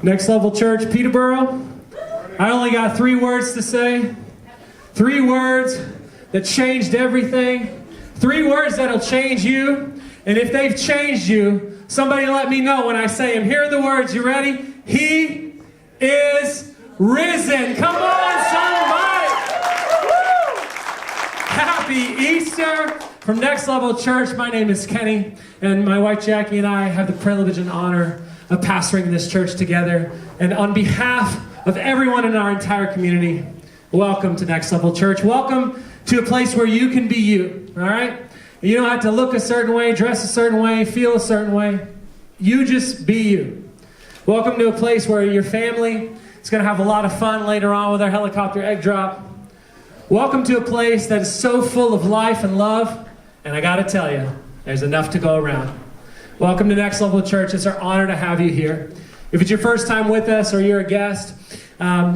Next Level Church, Peterborough. I only got 3 words to say. 3 words that changed everything. 3 words that'll change you. And if they've changed you, somebody let me know when I say them. Here are the words. You ready? He is risen. Come on, somebody. Woo! Happy Easter from Next Level Church. My name is Kenny, and my wife Jackie and I have the privilege and honor of pastoring this church together. And on behalf of everyone in our entire community, welcome to Next Level Church. Welcome to a place where you can be you, all right? You don't have to look a certain way, dress a certain way, feel a certain way. You just be you. Welcome to a place where your family is going to have a lot of fun later on with our helicopter egg drop. Welcome to a place that is so full of life and love, and I got to tell you, there's enough to go around. Welcome to Next Level Church. It's our honor to have you here. If it's your first time with us or you're a guest,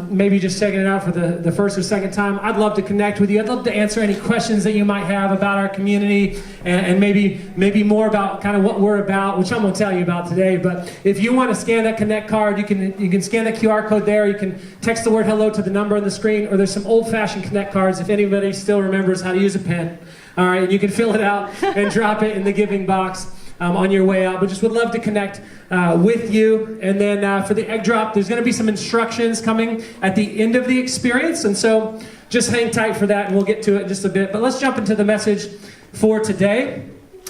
maybe just checking it out for the first or second time, I'd love to connect with you. I'd love to answer any questions that you might have about our community and maybe more about kind of what we're about, which I'm going to tell you about today. But if you want to scan that Connect card, you can scan that QR code there. You can text the word hello to the number on the screen, or there's some old-fashioned Connect cards if anybody still remembers how to use a pen. All right, and you can fill it out and drop it in the giving box on your way out. But just would love to connect with you. And then for the egg drop, there's going to be some instructions coming at the end of the experience. And so just hang tight for that, and we'll get to it in just a bit. But let's jump into the message for today.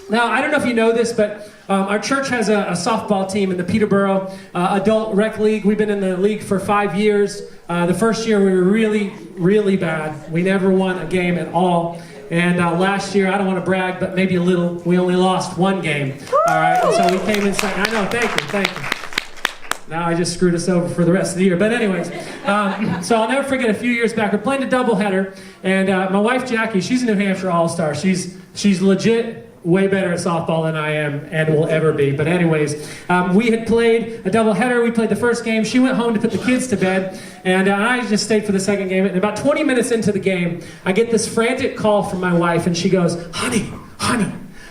Now, I don't know if you know this, but our church has a softball team in the Peterborough Adult Rec League. We've been in the league for 5 years. The first year we were really, really bad. We never won a game at all. And last year, I don't want to brag, but maybe a little, we only lost 1 game. All right, and so we came in second. I know, thank you. Now I just screwed us over for the rest of the year. But anyways, so I'll never forget a few years back, we're playing a doubleheader, and my wife Jackie, she's a New Hampshire All-Star. She's legit way better at softball than I am and will ever be. But anyways, we had played a doubleheader. We played the first game. She went home to put the kids to bed, and I just stayed for the second game. And about 20 minutes into the game, I get this frantic call from my wife, and she goes, honey,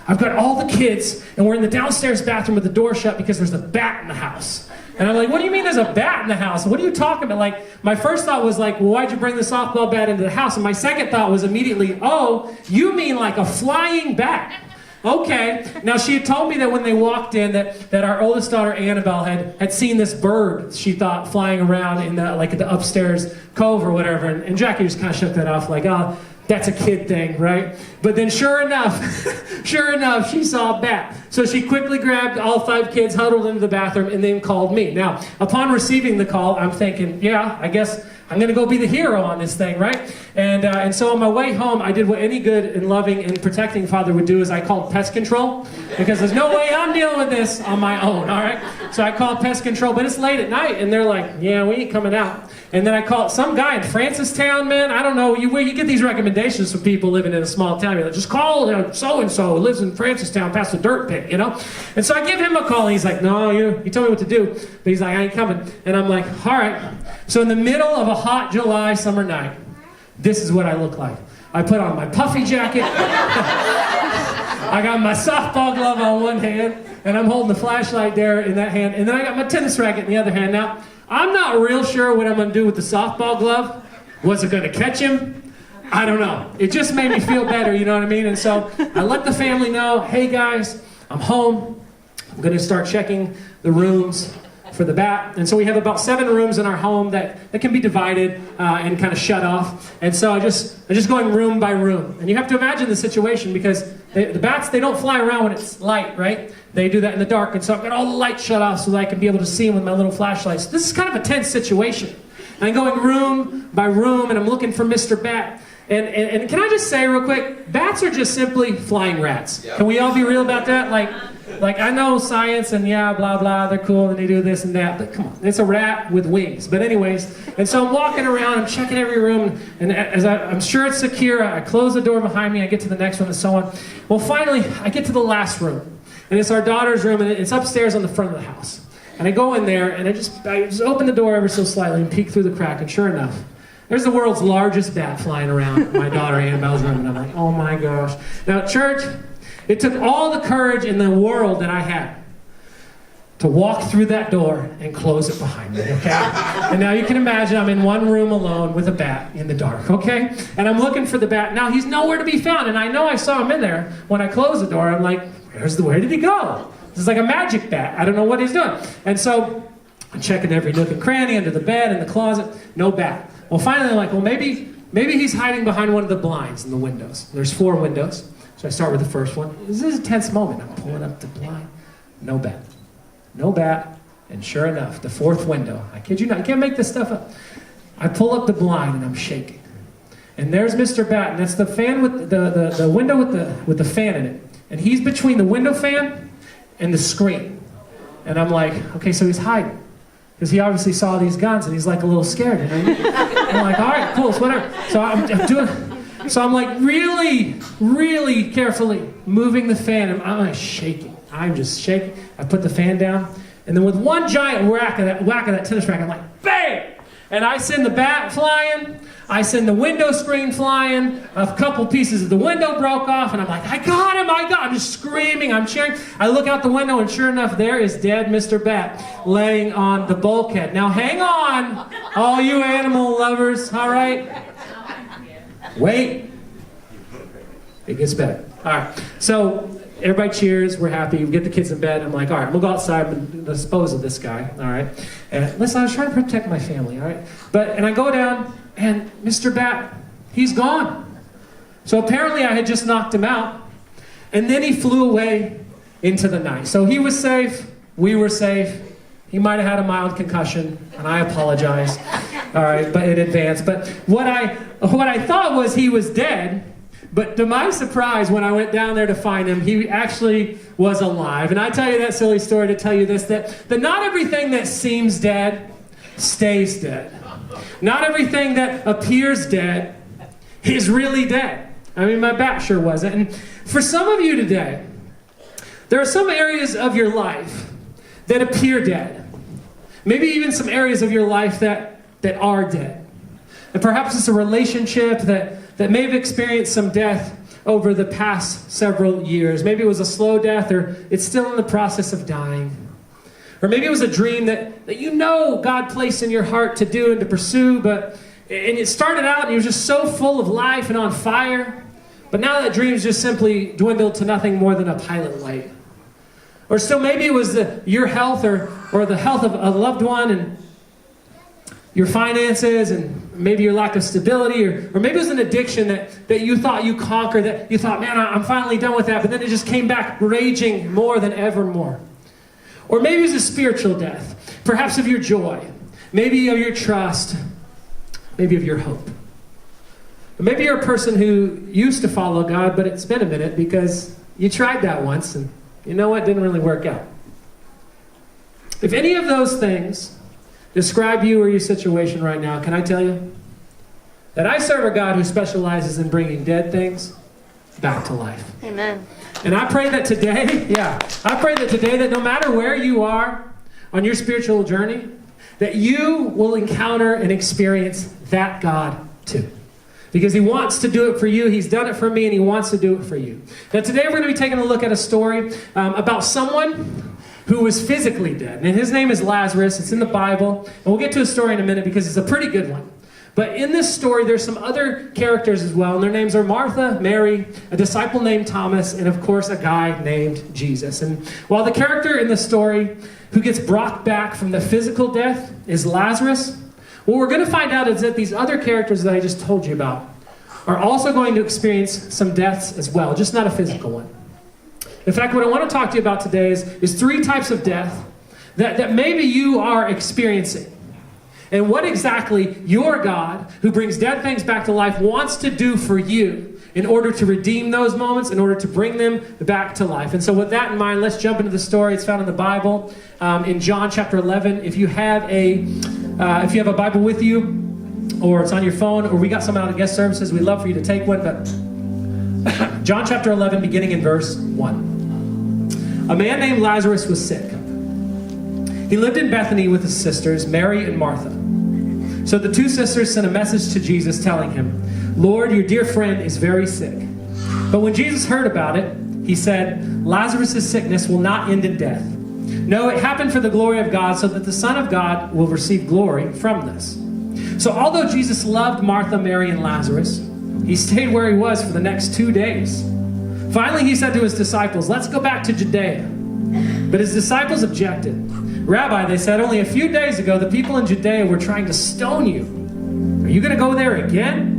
I've got all the kids, and we're in the downstairs bathroom with the door shut because there's a bat in the house. And I'm like, what do you mean there's a bat in the house? What are you talking about? Like, my first thought was like, well, why'd you bring the softball bat into the house? And my second thought was immediately, oh, you mean like a flying bat? Okay. Now, she had told me that when they walked in, that our oldest daughter, Annabelle, had seen this bird, she thought, flying around in the upstairs cove or whatever. And Jackie just kind of shook that off, like, oh, that's a kid thing, right? But then sure enough, she saw a bat. So she quickly grabbed all 5 kids, huddled into the bathroom, and then called me. Now, upon receiving the call, I'm thinking, yeah, I guess I'm going to go be the hero on this thing, right? And so on my way home, I did what any good and loving and protecting father would do, is I called pest control, because there's no way I'm dealing with this on my own, all right? So I called pest control, but it's late at night, and they're like, yeah, we ain't coming out. And then I called some guy in Francistown, man. I don't know, you get these recommendations from people living in a small town. You're like, just call so-and-so who lives in Francistown past the dirt pit, you know? And so I give him a call, and he's like, no, you told me what to do. But he's like, I ain't coming. And I'm like, all right. So in the middle of a hot July summer night, this is what I look like. I put on my puffy jacket. I got my softball glove on one hand, and I'm holding the flashlight there in that hand, and then I got my tennis racket in the other hand. Now, I'm not real sure what I'm going to do with the softball glove. Was it going to catch him? I don't know. It just made me feel better, you know what I mean? And so I let the family know, hey guys, I'm home. I'm going to start checking the rooms for the bat. And so we have about 7 rooms in our home that can be divided and kind of shut off. And so I'm just going room by room. And you have to imagine the situation, because the bats, they don't fly around when it's light, right? They do that in the dark. And so I've got all the lights shut off so that I can be able to see them with my little flashlights. This is kind of a tense situation. And I'm going room by room, and I'm looking for Mr. Bat. And can I just say real quick, bats are just simply flying rats. Yep. Can we all be real about that? Like I know science and yeah, blah, blah, they're cool and they do this and that, but come on, it's a rat with wings. But anyways, and so I'm walking around, I'm checking every room, and as I'm sure it's secure, I close the door behind me, I get to the next one and so on. Well, finally, I get to the last room, and it's our daughter's room, and it's upstairs on the front of the house. And I go in there, and I just open the door ever so slightly and peek through the crack, and sure enough, there's the world's largest bat flying around my daughter Annabelle's room, and I'm like, oh my gosh. Now, church, it took all the courage in the world that I had to walk through that door and close it behind me, okay? And now you can imagine I'm in one room alone with a bat in the dark, okay? And I'm looking for the bat. Now he's nowhere to be found, and I know I saw him in there. When I close the door, I'm like, where did he go? This is like a magic bat. I don't know what he's doing. And so I'm checking every nook and cranny, under the bed, in the closet, no bat. Well, finally I'm like, well, maybe he's hiding behind one of the blinds in the windows. There's 4 windows. So I start with the first one. This is a tense moment. I'm pulling up the blind. No bat. No bat. And sure enough, the 4th window. I kid you not. I can't make this stuff up. I pull up the blind and I'm shaking. And there's Mr. Bat. And that's the fan with the window with the fan in it. And he's between the window fan and the screen. And I'm like, okay, so he's hiding. Because he obviously saw these guns and he's like a little scared. You know? I'm like, all right, cool, it's whatever. So I'm like really, really carefully moving the fan. And I'm shaking. I'm just shaking. I put the fan down. And then with one giant whack of that tennis racket, I'm like, bang! And I send the bat flying. I send the window screen flying. A couple pieces of the window broke off. And I'm like, I got him! I'm just screaming. I'm cheering. I look out the window and sure enough, there is dead Mr. Bat laying on the bulkhead. Now hang on, all you animal lovers, all right? Wait. It gets better. All right. So everybody cheers. We're happy. We get the kids in bed. I'm like, all right, we'll go outside and dispose of this guy. All right. And listen, I was trying to protect my family. All right. And I go down, and Mr. Bat, he's gone. So apparently I had just knocked him out, and then he flew away into the night. So he was safe. We were safe. He might have had a mild concussion, and I apologize. All right, but in advance. But what I thought was he was dead. But to my surprise, when I went down there to find him, he actually was alive. And I tell you that silly story to tell you this, that not everything that seems dead stays dead. Not everything that appears dead is really dead. I mean, my bat sure wasn't. And for some of you today, there are some areas of your life that appear dead. Maybe even some areas of your life that are dead. And perhaps it's a relationship that may have experienced some death over the past several years. Maybe it was a slow death, or it's still in the process of dying. Or maybe it was a dream that you know God placed in your heart to do and to pursue, and it started out and you were just so full of life and on fire, but now that dream's just simply dwindled to nothing more than a pilot light. Or still maybe it was your health or the health of a loved one, and your finances, and maybe your lack of stability, or maybe it was an addiction that you thought you conquered, that you thought, man, I'm finally done with that, but then it just came back raging more than ever more. Or maybe it was a spiritual death, perhaps of your joy, maybe of your trust, maybe of your hope. Or maybe you're a person who used to follow God, but it's been a minute because you tried that once, and you know what, didn't really work out. If any of those things describe you or your situation right now, can I tell you that I serve a God who specializes in bringing dead things back to life. Amen. And I pray that today, that no matter where you are on your spiritual journey, that you will encounter and experience that God too. Because he wants to do it for you. He's done it for me, and he wants to do it for you. Now today we're going to be taking a look at a story about someone who was physically dead. And his name is Lazarus. It's in the Bible. And we'll get to a story in a minute because it's a pretty good one. But in this story, there's some other characters as well. And their names are Martha, Mary, a disciple named Thomas, and of course a guy named Jesus. And while the character in the story who gets brought back from the physical death is Lazarus, what we're going to find out is that these other characters that I just told you about are also going to experience some deaths as well, just not a physical one. In fact, what I want to talk to you about today is 3 types of death that maybe you are experiencing. And what exactly your God, who brings dead things back to life, wants to do for you in order to redeem those moments, in order to bring them back to life. And so with that in mind, let's jump into the story. It's found in the Bible, in John chapter 11. If you have a Bible with you, or it's on your phone, or we got some out of guest services, we'd love for you to take one. But John chapter 11, beginning in verse 1. A man named Lazarus was sick. He lived in Bethany with his sisters, Mary and Martha. So the 2 sisters sent a message to Jesus telling him, "Lord, your dear friend is very sick." But when Jesus heard about it, he said, "Lazarus' sickness will not end in death. No, it happened for the glory of God, so that the Son of God will receive glory from this. So although Jesus loved Martha, Mary, and Lazarus, he stayed where he was for the next 2 days. Finally, he said to his disciples, let's go back to Judea. But his disciples objected. Rabbi, they said, only a few days ago, the people in Judea were trying to stone you. Are you going to go there again?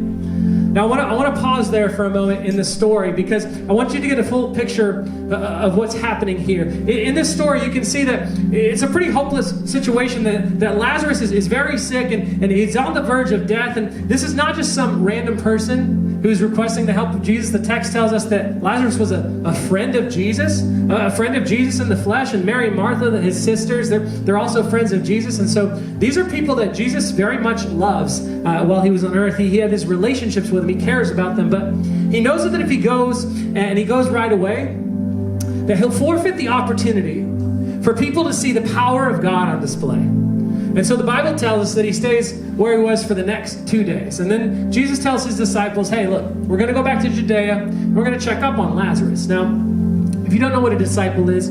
Now, I want to pause there for a moment in the story because I want you to get a full picture of what's happening here. In this story, you can see that it's a pretty hopeless situation, that Lazarus is very sick and he's on the verge of death. And this is not just some random person who's requesting the help of Jesus. The text tells us that Lazarus was a friend of Jesus, a friend of Jesus in the flesh. And Mary and Martha, his sisters, they're also friends of Jesus. And so these are people that Jesus very much loves while he was on earth. He had his relationships with them. He cares about them. But he knows that if he goes, and he goes right away, that he'll forfeit the opportunity for people to see the power of God on display. And so the Bible tells us that he stays where he was for the next 2 days. And then Jesus tells his disciples, hey, look, we're going to go back to Judea. We're going to check up on Lazarus. Now, if you don't know what a disciple is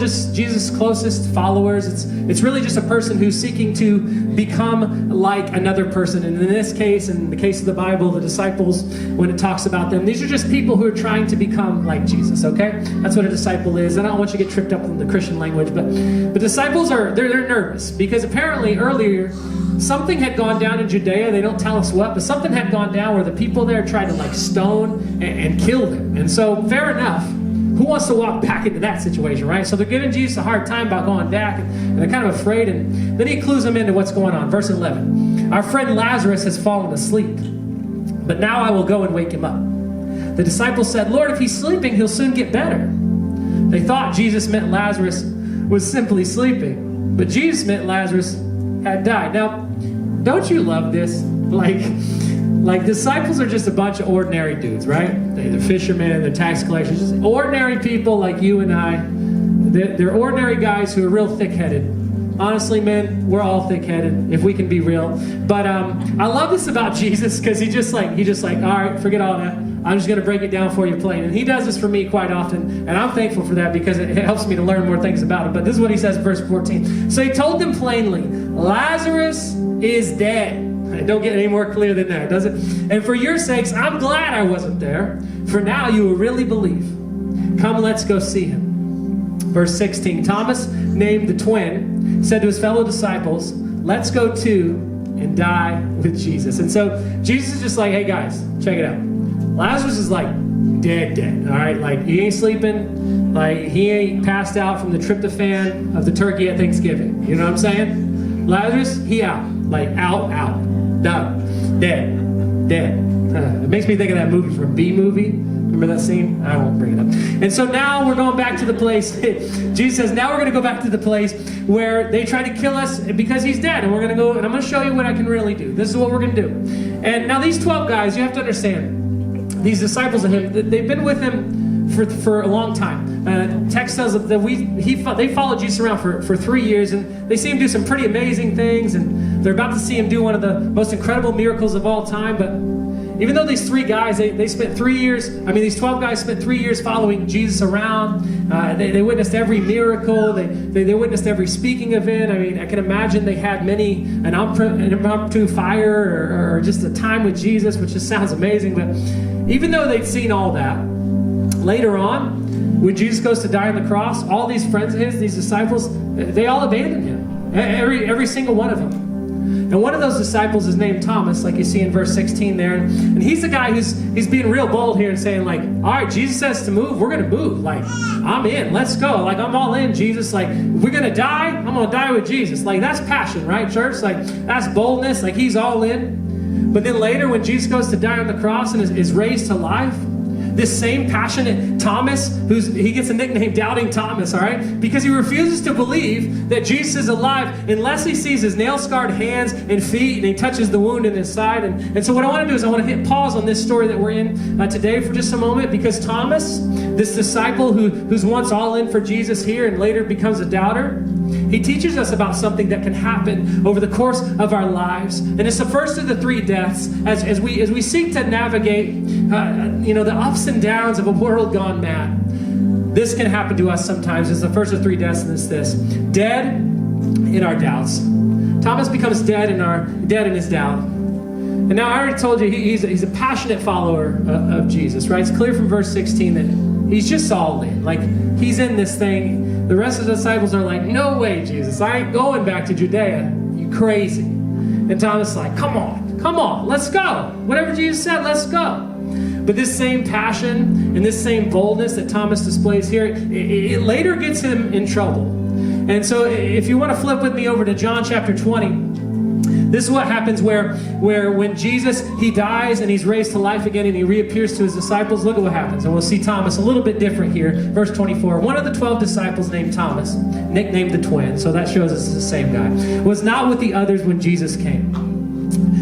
just Jesus' closest followers. It's really just a person who's seeking to become like another person. And in this case, in the case of the Bible, the disciples, when it talks about them, these are just people who are trying to become like Jesus, okay? That's what a disciple is. And I don't want you to get tripped up in the Christian language, but disciples they're nervous because apparently earlier something had gone down in Judea. They don't tell us what, but something had gone down where the people there tried to stone and kill them. And so, fair enough. Who wants to walk back into that situation, right? So they're giving Jesus a hard time about going back, and they're kind of afraid. And then he clues them into what's going on. Verse 11. Our friend Lazarus has fallen asleep, but now I will go and wake him up. The disciples said, Lord, if he's sleeping, he'll soon get better. They thought Jesus meant Lazarus was simply sleeping, but Jesus meant Lazarus had died. Now, don't you love this? Like disciples are just a bunch of ordinary dudes, right? They're fishermen, they're tax collectors, just ordinary people like you and I. They're ordinary guys who are real thick-headed. Honestly, men, we're all thick-headed, if we can be real. But I love this about Jesus because he just like, all right, forget all that. I'm just going to break it down for you plain. And he does this for me quite often, and I'm thankful for that because it helps me to learn more things about him. But this is what he says in verse 14. So he told them plainly, Lazarus is dead. It don't get any more clear than that, does it? And for your sakes, I'm glad I wasn't there, for now you will really believe. Come, let's go see him. Verse 16, Thomas, named the twin, said to his fellow disciples, let's go too and die with Jesus. And so Jesus is just like, hey guys, check it out. Lazarus is dead, all right? He ain't sleeping, he ain't passed out from the tryptophan of the turkey at Thanksgiving. You know what I'm saying? Lazarus, he out, out. Done. Dead. It makes me think of that movie from B-Movie. Remember that scene? I won't bring it up. And so now we're going back to the place. Jesus says, now we're going to go back to the place where they try to kill us because he's dead. And we're going to go, and I'm going to show you what I can really do. This is what we're going to do. And now these 12 guys, you have to understand, these disciples of him, they've been with him for a long time. Text tells us that they followed Jesus around for 3 years, and they see him do some pretty amazing things, and they're about to see him do one of the most incredible miracles of all time. But even though these three guys, they spent 3 years, these 12 guys spent 3 years following Jesus around. They witnessed every miracle. They witnessed every speaking event. I can imagine they had an impromptu fire or just a time with Jesus, which just sounds amazing. But even though they'd seen all that, later on, when Jesus goes to die on the cross, all these friends of his, these disciples, they all abandoned him. Every single one of them. And one of those disciples is named Thomas, like you see in verse 16 there. And he's the guy he's being real bold here and saying, all right, Jesus says to move, we're going to move. I'm in, let's go. I'm all in, Jesus. We're going to die, I'm going to die with Jesus. That's passion, right, church? That's boldness, he's all in. But then later when Jesus goes to die on the cross and is raised to life, this same passionate Thomas, he gets a nickname Doubting Thomas, all right? Because he refuses to believe that Jesus is alive unless he sees his nail-scarred hands and feet and he touches the wound in his side. And so what I want to do is I want to hit pause on this story that we're in today for just a moment, because Thomas, this disciple who's once all in for Jesus here and later becomes a doubter, he teaches us about something that can happen over the course of our lives. And it's the first of the three deaths as we seek to navigate the ups and downs of a world gone mad. This can happen to us sometimes. It's the first of three deaths, and it's this. Dead in our doubts. Thomas becomes dead in his doubt. And now I already told you he's a passionate follower of Jesus, right? It's clear from verse 16 that he's just all in. Like, he's in this thing. The rest of the disciples are like, no way, Jesus. I ain't going back to Judea. You crazy. And Thomas is like, come on, let's go. Whatever Jesus said, let's go. But this same passion and this same boldness that Thomas displays here, it later gets him in trouble. And so if you want to flip with me over to John chapter 20, this is what happens where when Jesus, he dies and he's raised to life again and he reappears to his disciples. Look at what happens. And we'll see Thomas a little bit different here. Verse 24. One of the 12 disciples named Thomas, nicknamed the twin, so that shows us it's the same guy, was not with the others when Jesus came.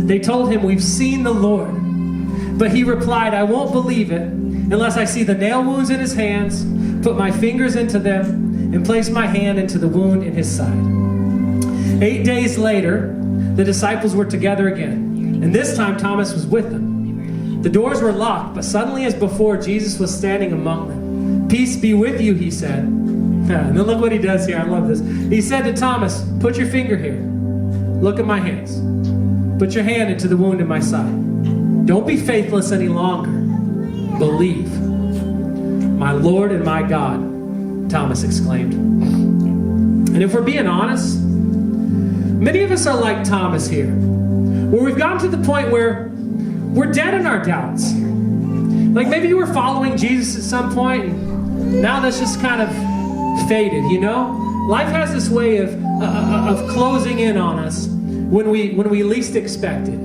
They told him, we've seen the Lord. But he replied, I won't believe it unless I see the nail wounds in his hands, put my fingers into them, and place my hand into the wound in his side. 8 days later, the disciples were together again, and this time Thomas was with them. The doors were locked, but suddenly as before, Jesus was standing among them. Peace be with you, he said. And then look what he does here. I love this. He said to Thomas, put your finger here. Look at my hands. Put your hand into the wound in my side. Don't be faithless any longer. Believe. My Lord and my God, Thomas exclaimed. And if we're being honest, many of us are like Thomas here, where we've gotten to the point where we're dead in our doubts. Like maybe you were following Jesus at some point, and now that's just kind of faded, you know? Life has this way of closing in on us when we least expect it.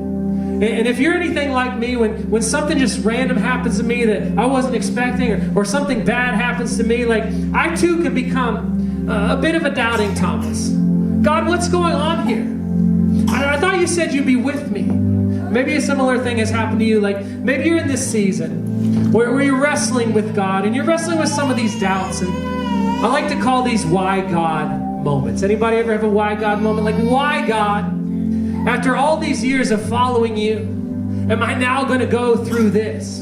And if you're anything like me, when something just random happens to me that I wasn't expecting, or something bad happens to me, like I too can become a bit of a doubting Thomas. God, what's going on here? I thought you said you'd be with me. Maybe a similar thing has happened to you. Like maybe you're in this season where you're wrestling with God, and you're wrestling with some of these doubts. And I like to call these why God moments. Anybody ever have a why God moment? Like, why God? After all these years of following you, am I now going to go through this?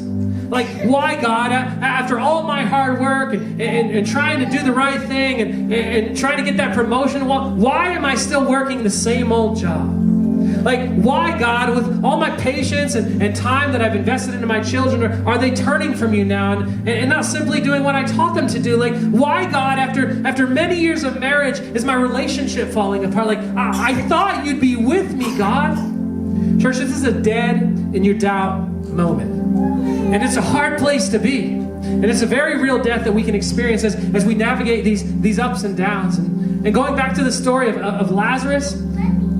Like, why, God, after all my hard work and trying to do the right thing and trying to get that promotion, why am I still working the same old job? Like, why, God, with all my patience and time that I've invested into my children, are they turning from you now and not simply doing what I taught them to do? Like, why, God, after many years of marriage, is my relationship falling apart? Like, I thought you'd be with me, God. Church, this is a dead in your doubt moment. And it's a hard place to be. And it's a very real death that we can experience as we navigate these ups and downs. And going back to the story of Lazarus,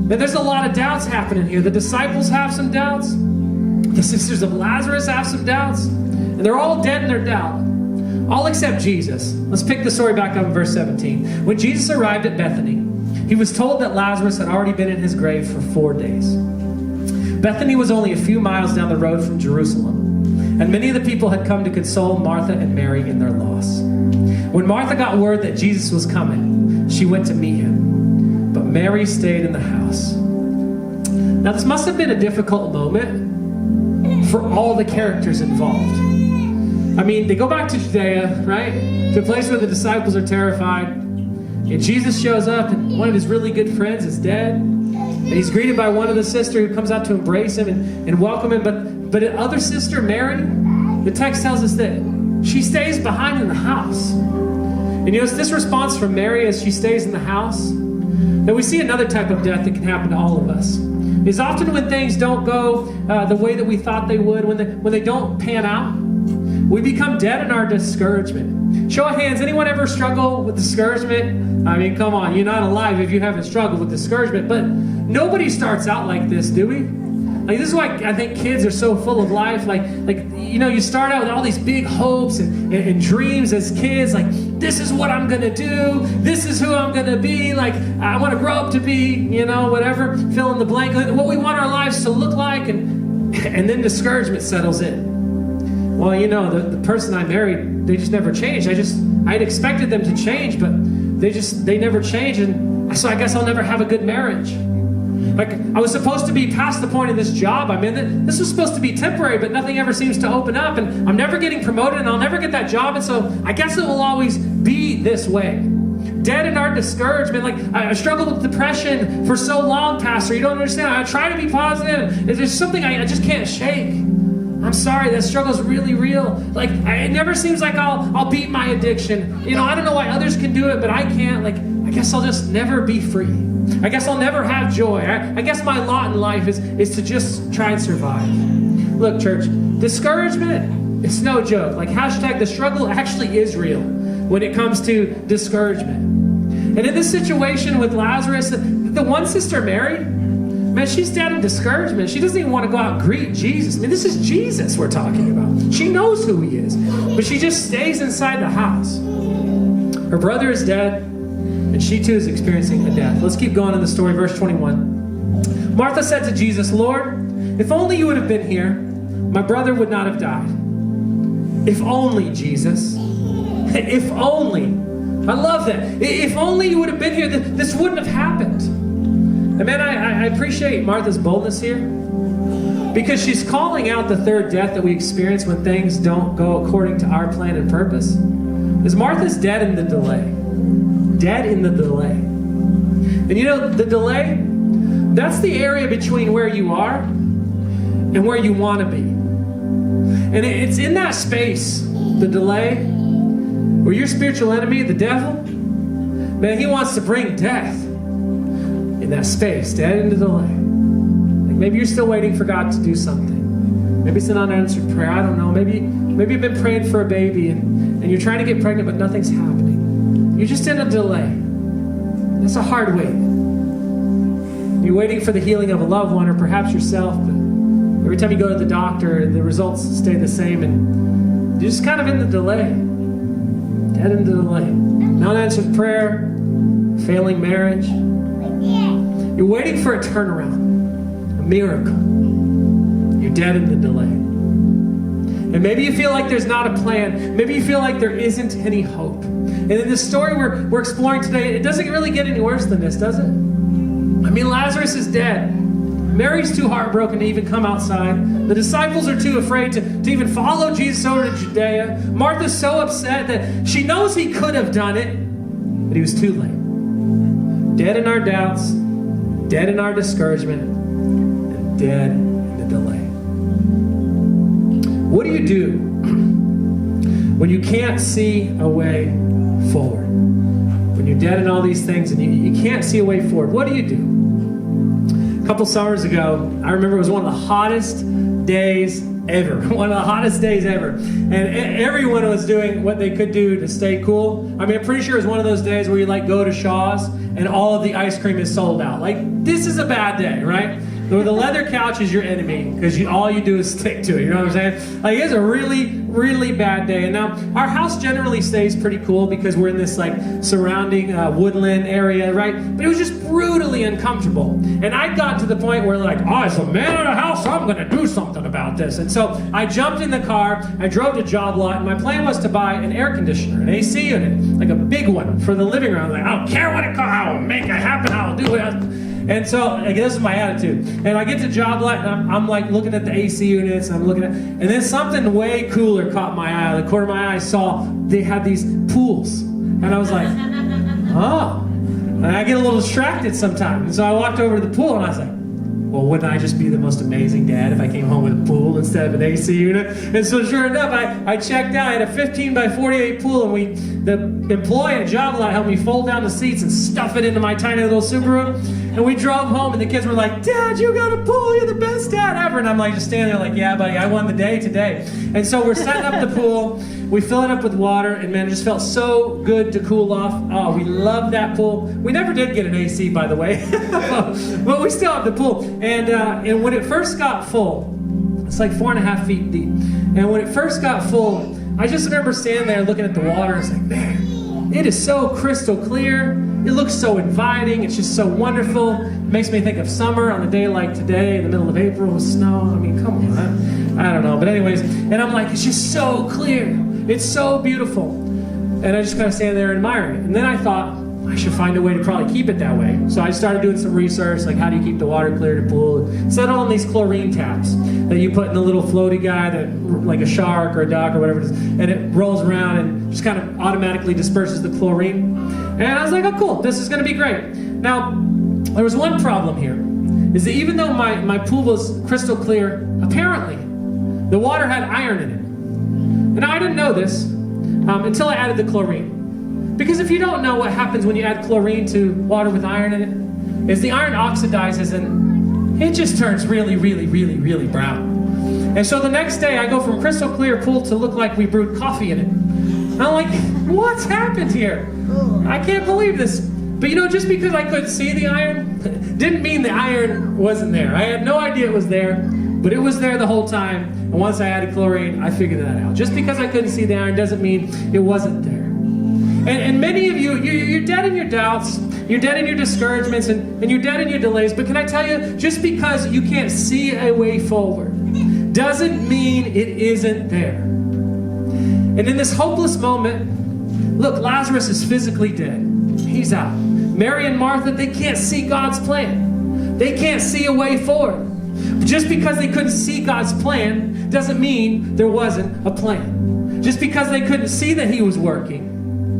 there's a lot of doubts happening here. The disciples have some doubts. The sisters of Lazarus have some doubts. And they're all dead in their doubt. All except Jesus. Let's pick the story back up in verse 17. When Jesus arrived at Bethany, he was told that Lazarus had already been in his grave for 4 days. Bethany was only a few miles down the road from Jerusalem. And many of the people had come to console Martha and Mary in their loss. When Martha got word that Jesus was coming, she went to meet him. But Mary stayed in the house. Now, this must have been a difficult moment for all the characters involved. I mean, they go back to Judea, right? To a place where the disciples are terrified. And Jesus shows up, and one of his really good friends is dead. And he's greeted by one of the sisters who comes out to embrace him and welcome him. But the other sister, Mary, the text tells us that she stays behind in the house. And you know, it's this response from Mary as she stays in the house that we see another type of death that can happen to all of us. Is often when things don't go the way that we thought they would, when they don't pan out, we become dead in our discouragement. Show of hands, anyone ever struggle with discouragement? I mean, come on, you're not alive if you haven't struggled with discouragement. But nobody starts out like this, do we? Like, this is why I think kids are so full of life. Like you know, you start out with all these big hopes and dreams as kids. Like, this is what I'm going to do. This is who I'm going to be. Like, I want to grow up to be, you know, whatever. Fill in the blank. What we want our lives to look like. And then discouragement settles in. Well, you know, the person I married, they just never changed. I'd expected them to change, but they never changed. And so I guess I'll never have a good marriage. Like, I was supposed to be past the point of this job I'm in. This was supposed to be temporary, but nothing ever seems to open up, and I'm never getting promoted, and I'll never get that job, and so I guess it will always be this way. Dead in our discouragement. Like, I struggled with depression for so long, Pastor. You don't understand. I try to be positive. There's something I just can't shake. I'm sorry, that struggle's really real. Like, it never seems like I'll beat my addiction. You know, I don't know why others can do it, but I can't. Like, I guess I'll just never be free. I guess I'll never have joy. I guess my lot in life is to just try and survive. Look, church, discouragement, it's no joke. Like, hashtag the struggle actually is real when it comes to discouragement. And in this situation with Lazarus, the one sister, Mary, man, she's dead in discouragement. She doesn't even want to go out and greet Jesus. I mean, this is Jesus we're talking about. She knows who he is, but she just stays inside the house. Her brother is dead, and she too is experiencing a death. Let's keep going in the story, verse 21. Martha said to Jesus, Lord, if only you would have been here, my brother would not have died. If only, Jesus. If only. I love that. If only you would have been here, this wouldn't have happened. And man, I appreciate Martha's boldness here, because she's calling out the third death that we experience when things don't go according to our plan and purpose. Because Martha's dead in the delay. Dead in the delay. And you know, the delay, that's the area between where you are and where you want to be. And it's in that space, the delay, where your spiritual enemy, the devil, man, he wants to bring death in that space, dead in the delay. Like, maybe you're still waiting for God to do something. Maybe it's an unanswered prayer. I don't know. Maybe you've been praying for a baby and you're trying to get pregnant, but nothing's happening. You're just in a delay. That's a hard wait. You're waiting for the healing of a loved one or perhaps yourself, but every time you go to the doctor, the results stay the same, and you're just kind of in the delay. Dead in the delay. Unanswered prayer, failing marriage. You're waiting for a turnaround, a miracle. You're dead in the delay. And maybe you feel like there's not a plan. Maybe you feel like there isn't any hope. And in this story we're exploring today, it doesn't really get any worse than this, does it? I mean, Lazarus is dead. Mary's too heartbroken to even come outside. The disciples are too afraid to even follow Jesus over to Judea. Martha's so upset that she knows he could have done it, but he was too late. Dead in our doubts, dead in our discouragement, and dead in the delay. What do you do when you can't see a way forward? When you're dead in all these things and you can't see a way forward, what do you do? A couple summers ago, I remember it was one of the hottest days ever. One of the hottest days ever. And everyone was doing what they could do to stay cool. I mean, I'm pretty sure it was one of those days where you like go to Shaw's and all of the ice cream is sold out. Like, this is a bad day, right? The leather couch is your enemy because all you do is stick to it. You know what I'm saying? Like, it's a really, really bad day. And now, our house generally stays pretty cool because we're in this like surrounding woodland area, right? But it was just brutally uncomfortable. And I got to the point where like, oh, as a man of the house, I'm going to do something about this. And so I jumped in the car, I drove to Job Lot, and my plan was to buy an air conditioner, an AC unit, like a big one for the living room. Like, I don't care what it costs, I'll make it happen, I'll do it. And so, like, this is my attitude. And I get to Job Lot, and I'm like looking at the AC units, and I'm looking at, and then something way cooler caught my eye. The corner of my eye, I saw they had these pools. And I was like, oh. And I get a little distracted sometimes. And so I walked over to the pool, and I was like, well, wouldn't I just be the most amazing dad if I came home with a pool instead of an AC unit? And so sure enough, I checked out. I had a 15 by 48 pool, and the employee at Job Lot helped me fold down the seats and stuff it into my tiny little Subaru. And we drove home, and the kids were like, Dad, you got a pool. You're the best dad ever. And I'm like, just standing there like, yeah, buddy, I won the day today. And so we're setting up the pool. We fill it up with water, and man, it just felt so good to cool off. Oh, we love that pool. We never did get an AC, by the way. But we still have the pool. And when it first got full, it's like 4.5 feet deep. And when it first got full, I just remember standing there looking at the water and saying, man, it is so crystal clear. It looks so inviting. It's just so wonderful. It makes me think of summer on a day like today in the middle of April with snow. I mean, come on. I don't know. But anyways, and I'm like, it's just so clear. It's so beautiful. And I just kind of stand there admiring it. And then I thought, I should find a way to probably keep it that way. So I started doing some research, like how do you keep the water clear to pool? Settled on these chlorine taps that you put in the little floaty guy, that like a shark or a duck or whatever it is, and it rolls around and just kind of automatically disperses the chlorine. And I was like, oh cool, this is going to be great. Now, there was one problem here, is that even though my pool was crystal clear, apparently the water had iron in it. And I didn't know this until I added the chlorine. Because if you don't know what happens when you add chlorine to water with iron in it, is the iron oxidizes and it just turns really, really, really, really brown. And so the next day I go from crystal clear pool to look like we brewed coffee in it. And I'm like, what's happened here? I can't believe this. But you know, just because I couldn't see the iron, didn't mean the iron wasn't there. I had no idea it was there, but it was there the whole time. And once I added chlorine, I figured that out. Just because I couldn't see the iron doesn't mean it wasn't there. And many of you're dead in your doubts, you're dead in your discouragements, and you're dead in your delays. But can I tell you, just because you can't see a way forward doesn't mean it isn't there. And in this hopeless moment, look, Lazarus is physically dead. He's out. Mary and Martha, they can't see God's plan. They can't see a way forward. But just because they couldn't see God's plan doesn't mean there wasn't a plan. Just because they couldn't see that he was working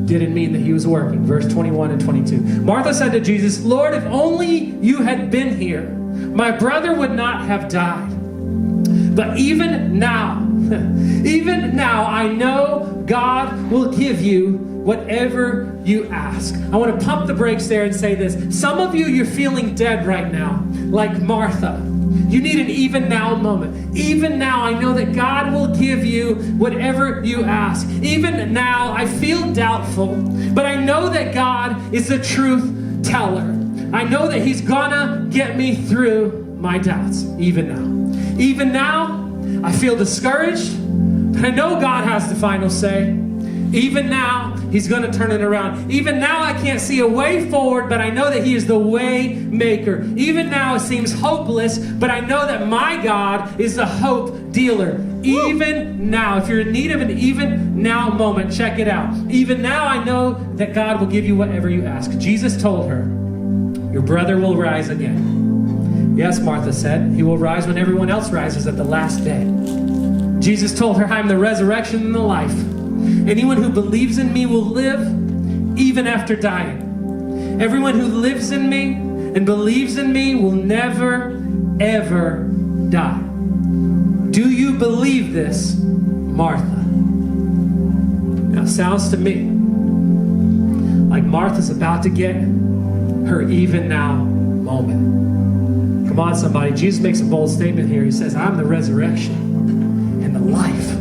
didn't mean that he was working. Verse 21 and 22. Martha said to Jesus, Lord, if only you had been here, my brother would not have died. But even now, I know God will give you whatever you ask. I want to pump the brakes there and say this. Some of you, you're feeling dead right now, like Martha. You need an even now moment. Even now, I know that God will give you whatever you ask. Even now, I feel doubtful, but I know that God is the truth teller. I know that he's gonna get me through my doubts, even now. Even now, I feel discouraged, but I know God has the final say. Even now, he's going to turn it around. Even now, I can't see a way forward, but I know that he is the way maker. Even now, it seems hopeless, but I know that my God is the hope dealer. Even now, if you're in need of an even now moment, check it out. Even now, I know that God will give you whatever you ask. Jesus told her, your brother will rise again. Yes, Martha said, he will rise when everyone else rises at the last day. Jesus told her, I'm the resurrection and the life. Anyone who believes in me will live even after dying. Everyone who lives in me and believes in me will never, ever die. Do you believe this, Martha? Now, it sounds to me like Martha's about to get her even now moment. Come on, somebody. Jesus makes a bold statement here. He says, I'm the resurrection and the life.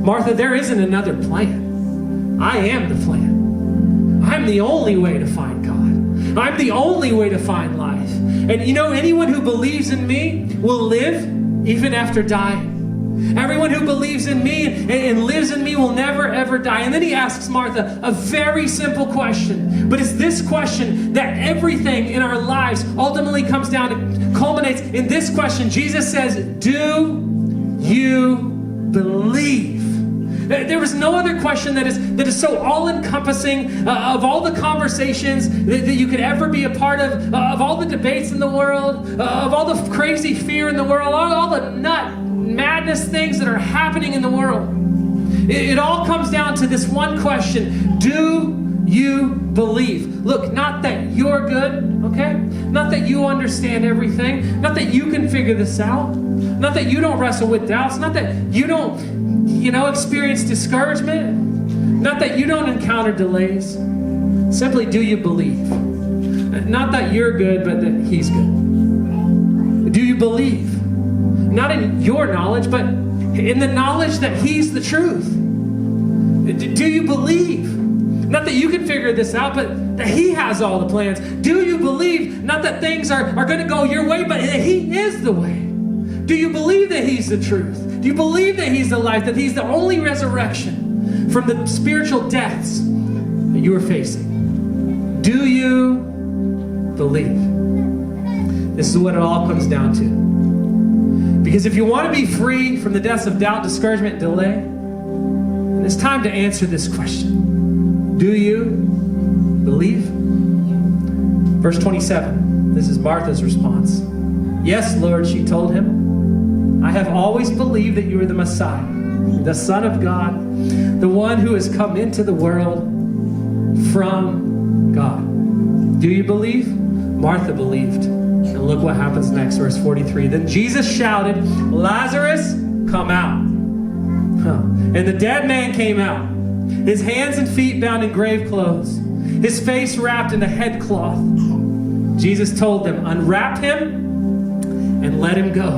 Martha, there isn't another plan. I am the plan. I'm the only way to find God. I'm the only way to find life. And you know, anyone who believes in me will live even after dying. Everyone who believes in me and lives in me will never, ever die. And then he asks Martha a very simple question. But it's this question that everything in our lives ultimately comes down to, culminates in this question. Jesus says, do you believe? There is no other question that is so all-encompassing of all the conversations that you could ever be a part of all the debates in the world, of all the crazy fear in the world, all the madness things that are happening in the world. It all comes down to this one question. Do you believe? Look, not that you're good, okay? Not that you understand everything. Not that you can figure this out. Not that you don't wrestle with doubts. Not that you don't experience discouragement. Not that you don't encounter delays. Simply, do you believe? Not that you're good, but that he's good. Do you believe? Not in your knowledge, but in the knowledge that he's the truth. Do you believe? Not that you can figure this out, but that he has all the plans. Do you believe? Not that things are going to go your way, but that he is the way. Do you believe that he's the truth? Do you believe that he's the life, that he's the only resurrection from the spiritual deaths that you are facing? Do you believe? This is what it all comes down to. Because if you want to be free from the deaths of doubt, discouragement, and delay, then it's time to answer this question. Do you believe? Verse 27, this is Martha's response. Yes, Lord, she told him, I have always believed that you are the Messiah, the Son of God, the one who has come into the world from God. Do you believe? Martha believed. And look what happens next, verse 43. Then Jesus shouted, Lazarus, come out. And the dead man came out, his hands and feet bound in grave clothes, his face wrapped in a headcloth. Jesus told them, unwrap him and let him go.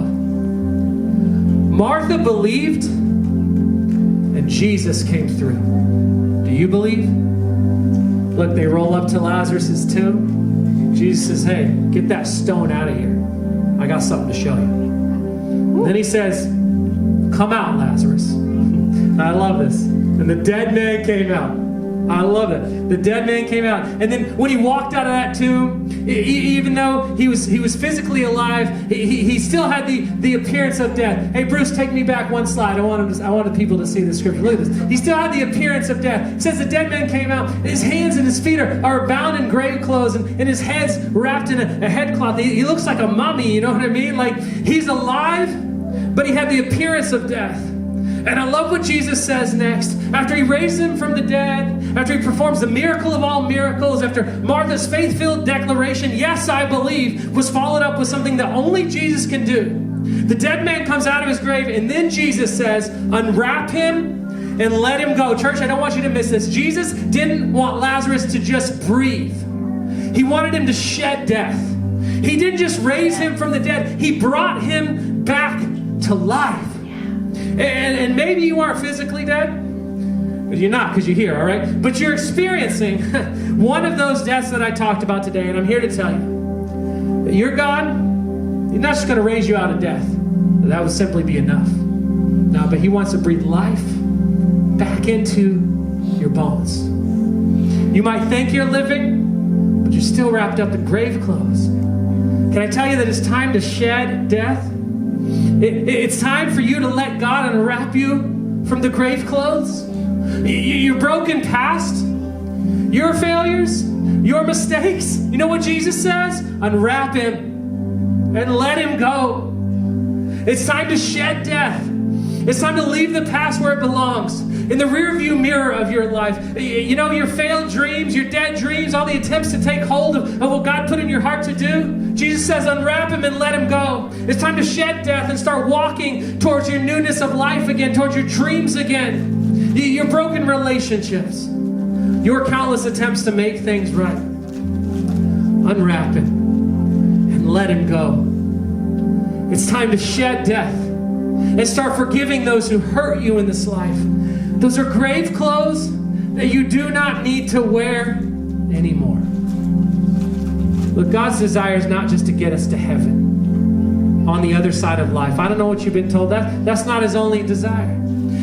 Martha believed, and Jesus came through. Do you believe? Look, they roll up to Lazarus' tomb. Jesus says, hey, get that stone out of here. I got something to show you. Then he says, come out, Lazarus. I love this. And the dead man came out. I love it. The dead man came out. And then when he walked out of that tomb, even though he was physically alive, he still had the appearance of death. Hey, Bruce, take me back one slide. I wanted people to see the scripture. Look at this. He still had the appearance of death. It says the dead man came out. His hands and his feet are bound in grave clothes, and his head's wrapped in a headcloth. He looks like a mummy, you know what I mean? Like, he's alive, but he had the appearance of death. And I love what Jesus says next. After he raised him from the dead, after he performs the miracle of all miracles, after Martha's faith-filled declaration, yes, I believe, was followed up with something that only Jesus can do. The dead man comes out of his grave, and then Jesus says, unwrap him and let him go. Church, I don't want you to miss this. Jesus didn't want Lazarus to just breathe. He wanted him to shed death. He didn't just raise him from the dead. He brought him back to life. And maybe you aren't physically dead. You're not, because you're here, all right? But you're experiencing one of those deaths that I talked about today. And I'm here to tell you that your God, He's not just going to raise you out of death. That would simply be enough. No, but He wants to breathe life back into your bones. You might think you're living, but you're still wrapped up in grave clothes. Can I tell you that it's time to shed death? It's time for you to let God unwrap you from the grave clothes. Your broken past, your failures, your mistakes. You know what Jesus says? Unwrap him and let him go. It's time to shed death. It's time to leave the past where it belongs, in the rearview mirror of your life. You know, your failed dreams, your dead dreams, all the attempts to take hold of what God put in your heart to do. Jesus says, unwrap him and let him go. It's time to shed death and start walking towards your newness of life again, towards your dreams again, your broken relationships, your countless attempts to make things right. Unwrap him and let him go. It's time to shed death and start forgiving those who hurt you in this life. Those are grave clothes that you do not need to wear anymore. Look, God's desire is not just to get us to heaven on the other side of life. I don't know what you've been told. That's not His only desire.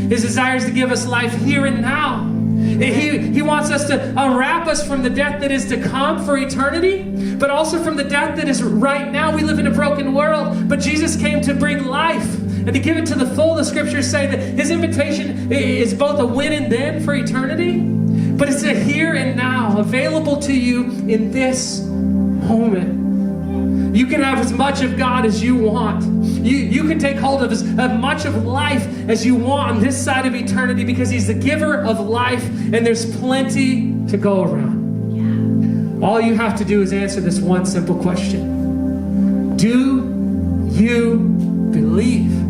His desire is to give us life here and now. He wants us to unwrap us from the death that is to come for eternity, but also from the death that is right now. We live in a broken world, but Jesus came to bring life and to give it to the full. The scriptures say that His invitation is both a when and then for eternity, but it's a here and now, available to you in this moment. You can have as much of God as you want. You can take hold of as much of life as you want on this side of eternity, because He's the giver of life, and there's plenty to go around. Yeah. All you have to do is answer this one simple question. Do you believe?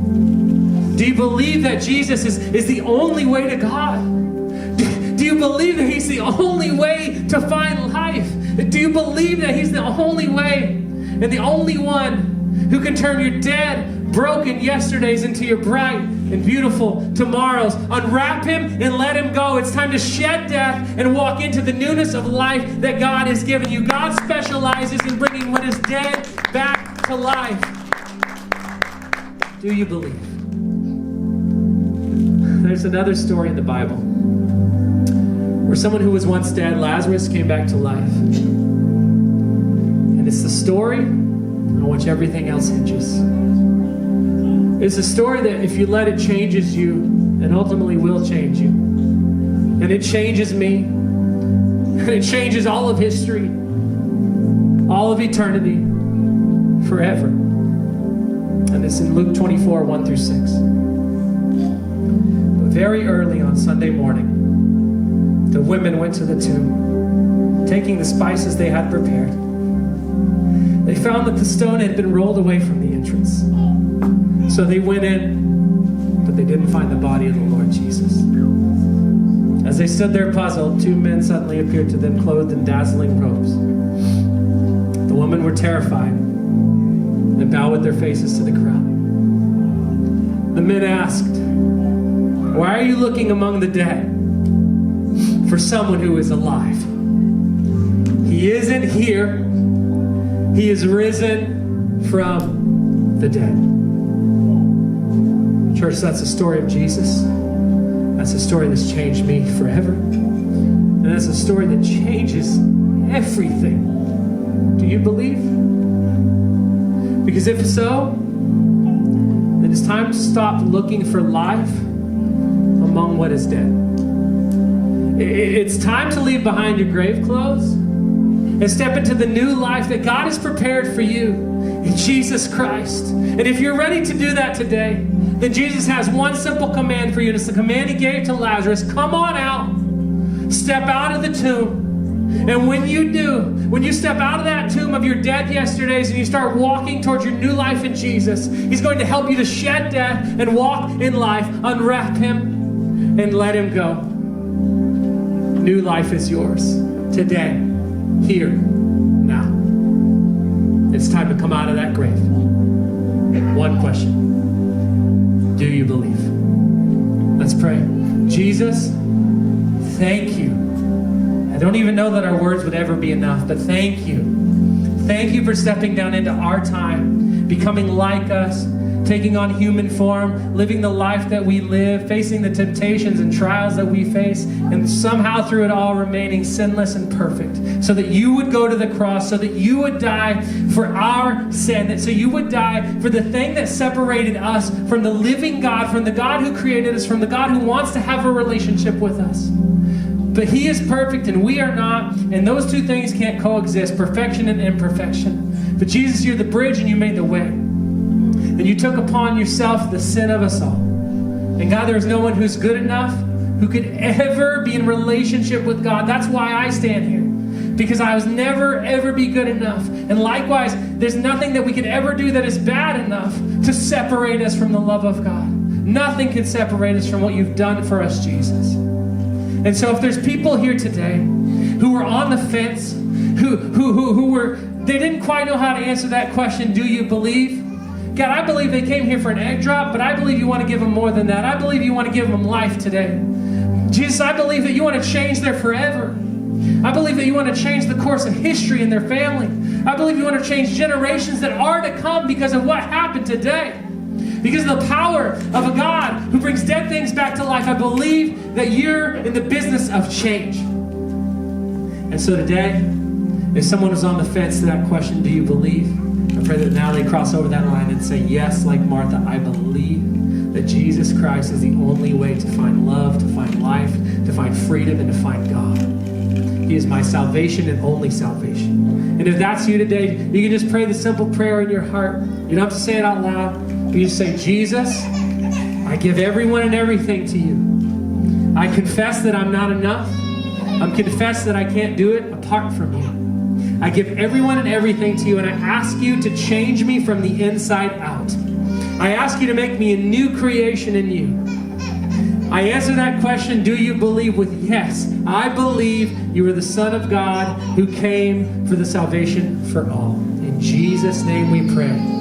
Do you believe that Jesus is the only way to God? Do you believe that He's the only way to find life? Do you believe that He's the only way and the only one who can turn your dead, broken yesterdays into your bright and beautiful tomorrows? Unwrap him and let him go. It's time to shed death and walk into the newness of life that God has given you. God specializes in bringing what is dead back to life. Do you believe? There's another story in the Bible where someone who was once dead, Lazarus, came back to life. And it's the story on which everything else hinges. It's a story that, if you let it, changes you and ultimately will change you. And it changes me. And it changes all of history. all of eternity, forever. And it's in Luke 24, 1 through 6. But very early on Sunday morning, the women went to the tomb, taking the spices they had prepared. They found that the stone had been rolled away from the entrance. So they went in, but they didn't find the body of the Lord Jesus. As they stood there puzzled, two men suddenly appeared to them, clothed in dazzling robes. The women were terrified and bowed with their faces to the ground. The men asked, "Why are you looking among the dead for someone who is alive? He isn't here. He is risen from the dead." Church, that's the story of Jesus. That's a story that's changed me forever. And that's a story that changes everything. Do you believe? Because if so, then it's time to stop looking for life among what is dead. It's time to leave behind your grave clothes and step into the new life that God has prepared for you in Jesus Christ. And if you're ready to do that today, then Jesus has one simple command for you, and it's the command he gave to Lazarus. Come on out. Step out of the tomb. And when you do, when you step out of that tomb of your dead yesterdays and you start walking towards your new life in Jesus, he's going to help you to shed death and walk in life, unwrap him, and let him go. New life is yours today, here, now. It's time to come out of that grave. One question. Do you believe? Let's pray. Jesus, thank you. I don't even know that our words would ever be enough, but thank you. Thank you for stepping down into our time, becoming like us, taking on human form, living the life that we live, facing the temptations and trials that we face, and somehow through it all remaining sinless and perfect, so that you would go to the cross, so that you would die for our sin, that so you would die for the thing that separated us from the living God, from the God who created us, from the God who wants to have a relationship with us. But he is perfect and we are not, and those two things can't coexist, perfection and imperfection. But Jesus, you're the bridge and you made the way. And you took upon yourself the sin of us all. And God, there is no one who's good enough who could ever be in relationship with God. That's why I stand here. Because I was never, ever be good enough. And likewise, there's nothing that we could ever do that is bad enough to separate us from the love of God. Nothing can separate us from what you've done for us, Jesus. And so if there's people here today who were on the fence, they didn't quite know how to answer that question, do you believe? God, I believe they came here for an egg drop, but I believe you want to give them more than that. I believe you want to give them life today. Jesus, I believe that you want to change their forever. I believe that you want to change the course of history in their family. I believe you want to change generations that are to come because of what happened today. Because of the power of a God who brings dead things back to life. I believe that you're in the business of change. And so today, if someone was on the fence to that question, do you believe? I pray that now they cross over that line and say, yes, like Martha, I believe that Jesus Christ is the only way to find love, to find life, to find freedom, and to find God. He is my salvation and only salvation. And if that's you today, you can just pray the simple prayer in your heart. You don't have to say it out loud. You just say, Jesus, I give everyone and everything to you. I confess that I'm not enough. I confess that I can't do it apart from you. I give everyone and everything to you, and I ask you to change me from the inside out. I ask you to make me a new creation in you. I answer that question, do you believe, with yes. I believe you are the Son of God who came for the salvation for all. In Jesus' name we pray.